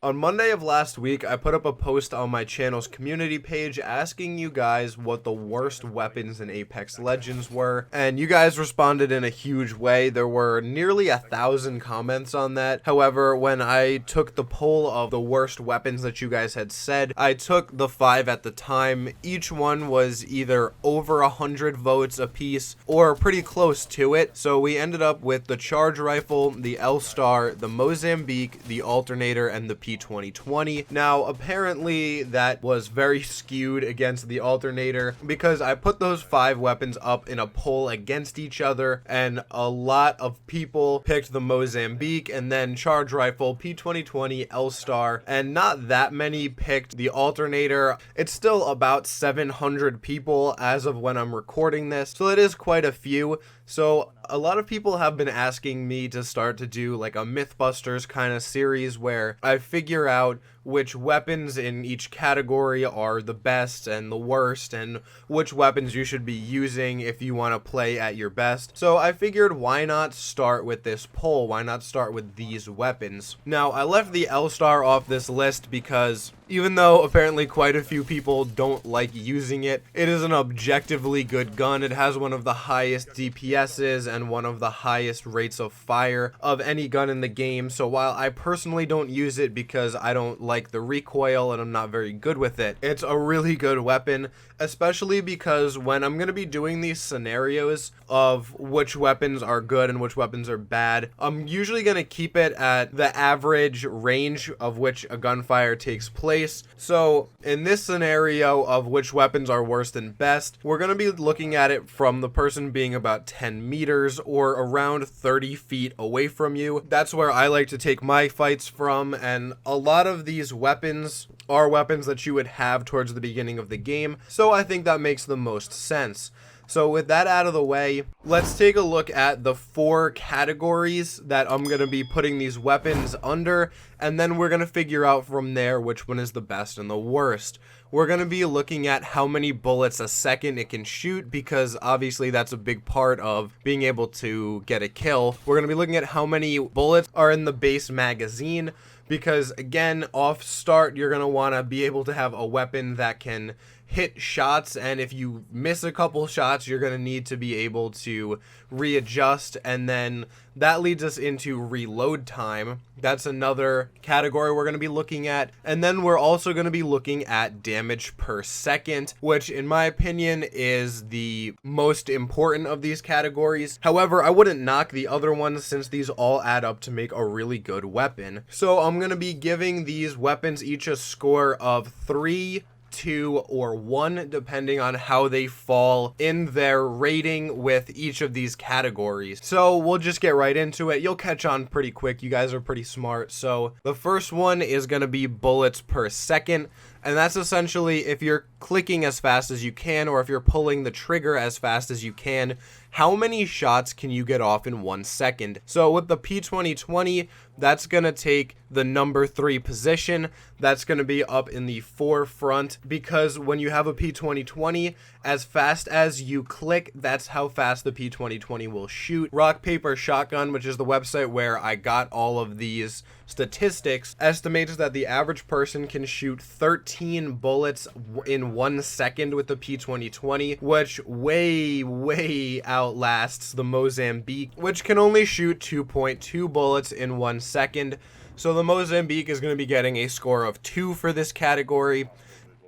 On Monday of last week, I put up a post on my channel's community page asking you guys what the worst weapons in Apex Legends were, and you guys responded in a huge way. There were nearly 1,000 comments on that. However, when I took the poll of the worst weapons that you guys had said, I took the 5 at the time. Each one was either over 100 votes apiece or pretty close to it, so we ended up with the Charge Rifle, the L-Star, the Mozambique, the Alternator, and the P2020. Now, apparently that was very skewed against the Alternator because I put those 5 weapons up in a poll against each other, and a lot of people picked the Mozambique and then Charge Rifle, P2020, L-Star, and not that many picked the Alternator. It's still about 700 people as of when I'm recording this, so it is quite a few. So a lot of people have been asking me to start to do like a Mythbusters kind of series where I figure out which weapons in each category are the best and the worst, and which weapons you should be using if you want to play at your best. So I figured, why not start with this poll? Why not start with these weapons? Now, I left the L-Star off this list because even though apparently quite a few people don't like using it, it is an objectively good gun. It has one of the highest DPSs and one of the highest rates of fire of any gun in the game. So while I personally don't use it because I don't like the recoil and I'm not very good with it, it's a really good weapon, especially because when I'm going to be doing these scenarios of which weapons are good and which weapons are bad, I'm usually going to keep it at the average range of which a gunfire takes place. So in this scenario of which weapons are worst and best, we're going to be looking at it from the person being about 10 meters or around 30 feet away from you. That's where I like to take my fights from, and a lot of these weapons are weapons that you would have towards the beginning of the game, so I think that makes the most sense. So with that out of the way, let's take a look at the 4 categories that I'm going to be putting these weapons under, and then we're going to figure out from there which one is the best and the worst. We're going to be looking at how many bullets a second it can shoot, because obviously that's a big part of being able to get a kill. We're going to be looking at how many bullets are in the base magazine, because again, off start, you're going to want to be able to have a weapon that can hit shots, and if you miss a couple shots, you're going to need to be able to readjust, and then that leads us into reload time. That's another category we're going to be looking at, and then we're also going to be looking at damage per second, which in my opinion is the most important of these categories. However, I wouldn't knock the other ones since these all add up to make a really good weapon. So I'm going to be giving these weapons each a score of 3, 2, or 1, depending on how they fall in their rating with each of these categories. So we'll just get right into it. You'll catch on pretty quick. You guys are pretty smart. So the first one is going to be bullets per second. And that's essentially if you're clicking as fast as you can, or if you're pulling the trigger as fast as you can, how many shots can you get off in 1 second? So with the P2020, that's going to take the number 3 position. That's going to be up in the forefront, because when you have a P2020, as fast as you click, that's how fast the P2020 will shoot. Rock, Paper, Shotgun, which is the website where I got all of these statistics, estimates that the average person can shoot 13 bullets in 1 second with the P2020, which way outlasts the Mozambique, which can only shoot 2.2 bullets in 1 second. So the Mozambique is going to be getting a score of 2 for this category.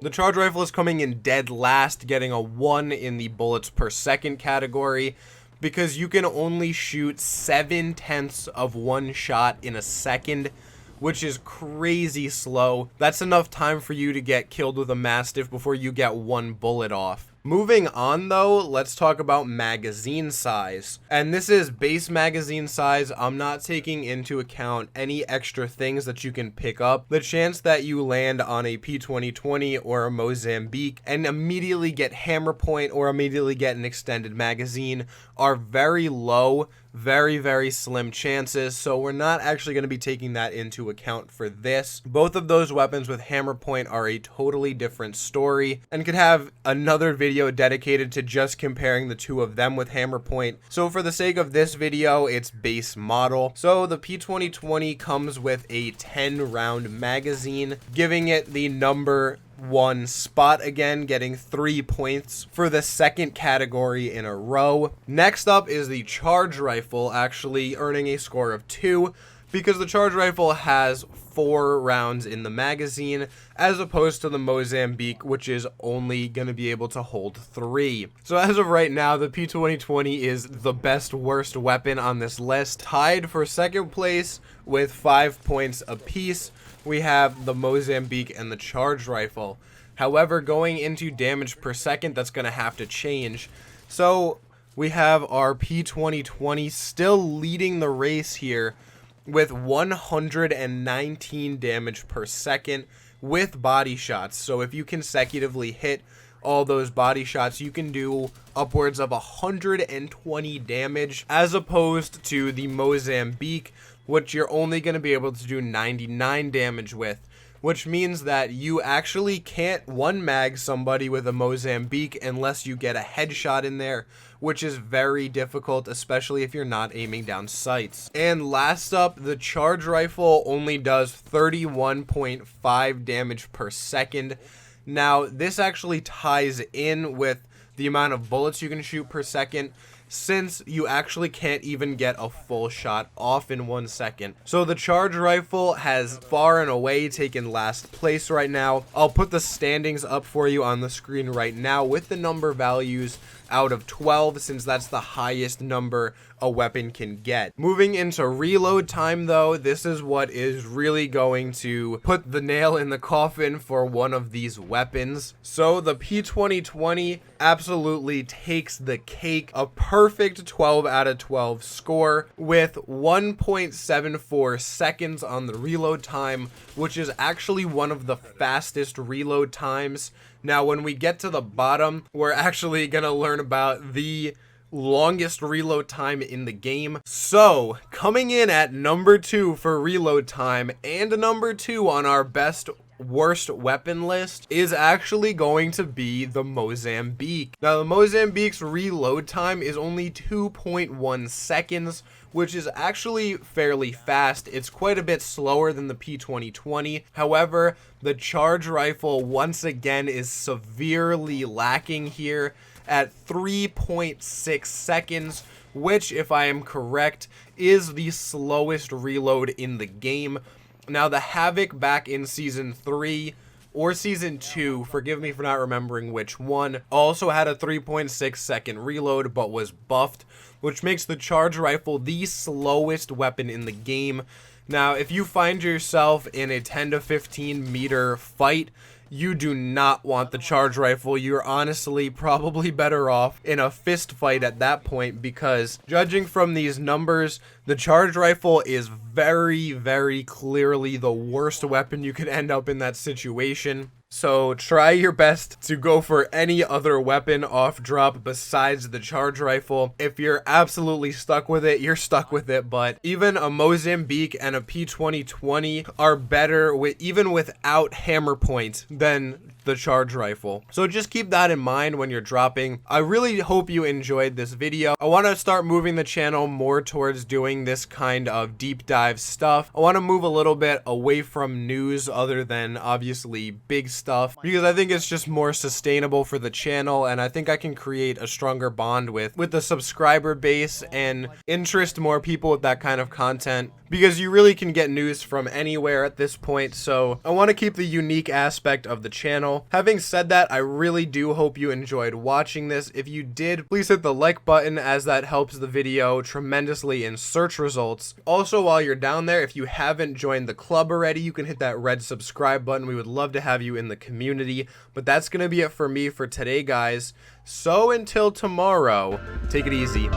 The Charge Rifle is coming in dead last, getting a 1 in the bullets per second category, because you can only shoot 7/10 of 1 shot in a second, which is crazy slow. That's enough time for you to get killed with a Mastiff before you get 1 bullet off. Moving on though, let's talk about magazine size. And this is base magazine size. I'm not taking into account any extra things that you can pick up. The chance that you land on a P2020 or a Mozambique and immediately get hammer point or immediately get an extended magazine are very low. very, very slim chances, so we're not actually going to be taking that into account for this. Both of those weapons with hammer point are a totally different story and could have another video dedicated to just comparing the two of them with hammer point. So for the sake of this video, it's base model. So the P2020 comes with a 10 round magazine, giving it the number 1 spot again, getting 3 points for the second category in a row. Next up is the charge rifle, actually earning a score of 2 because the charge rifle has 4 rounds in the magazine as opposed to the Mozambique, which is only going to be able to hold 3. So as of right now, the P2020 is the best worst weapon on this list. Tied for second place with 5 points apiece, we have the Mozambique and the charge rifle. However, going into damage per second, that's going to have to change. So we have our P2020 still leading the race here with 119 damage per second with body shots. So if you consecutively hit all those body shots, you can do upwards of 120 damage, as opposed to the Mozambique, which you're only going to be able to do 99 damage with, which means that you actually can't one mag somebody with a Mozambique unless you get a headshot in there, which is very difficult, especially if you're not aiming down sights. And last up, the charge rifle only does 31.5 damage per second. Now, this actually ties in with the amount of bullets you can shoot per second, since you actually can't even get a full shot off in 1 second. So the charge rifle has far and away taken last place right now. I'll put the standings up for you on the screen right now with the number values out of 12, since that's the highest number a weapon can get. Moving into reload time though, this is what is really going to put the nail in the coffin for one of these weapons. So the P2020 absolutely takes the cake, a perfect 12 out of 12 score with 1.74 seconds on the reload time, which is actually one of the fastest reload times. Now, when we get to the bottom, we're actually going to learn about the longest reload time in the game. So, coming in at number 2 for reload time and number 2 on our best worst weapon list is actually going to be the Mozambique. Now, the Mozambique's reload time is only 2.1 seconds, which is actually fairly fast. It's quite a bit slower than the P2020. However, the charge rifle once again is severely lacking here at 3.6 seconds, which, if I am correct, is the slowest reload in the game. Now, the Havoc back in Season 3 or Season 2, forgive me for not remembering which one, also had a 3.6 second reload but was buffed, which makes the charge rifle the slowest weapon in the game. Now, if you find yourself in a 10 to 15 meter fight, you do not want the charge rifle. You're honestly probably better off in a fist fight at that point, because judging from these numbers, the charge rifle is very, very clearly the worst weapon you could end up in that situation. So try your best to go for any other weapon off drop besides the charge rifle. If you're absolutely stuck with it, you're stuck with it. But even a Mozambique and a P2020 are better even without hammer point than the charge rifle. So just keep that in mind when you're dropping. I really hope you enjoyed this video. I want to start moving the channel more towards doing this kind of deep dive stuff. I want to move a little bit away from news other than obviously big stuff, because I think it's just more sustainable for the channel, and I think I can create a stronger bond with the subscriber base and interest more people with that kind of content, because you really can get news from anywhere at this point. So I want to keep the unique aspect of the channel. Having said that, I really do hope you enjoyed watching this. If you did, please hit the like button, as that helps the video tremendously in search results. Also, while you're down there, if you haven't joined the club already, you can hit that red subscribe button. We would love to have you in the community. But that's going to be it for me for today, guys. So until tomorrow, take it easy.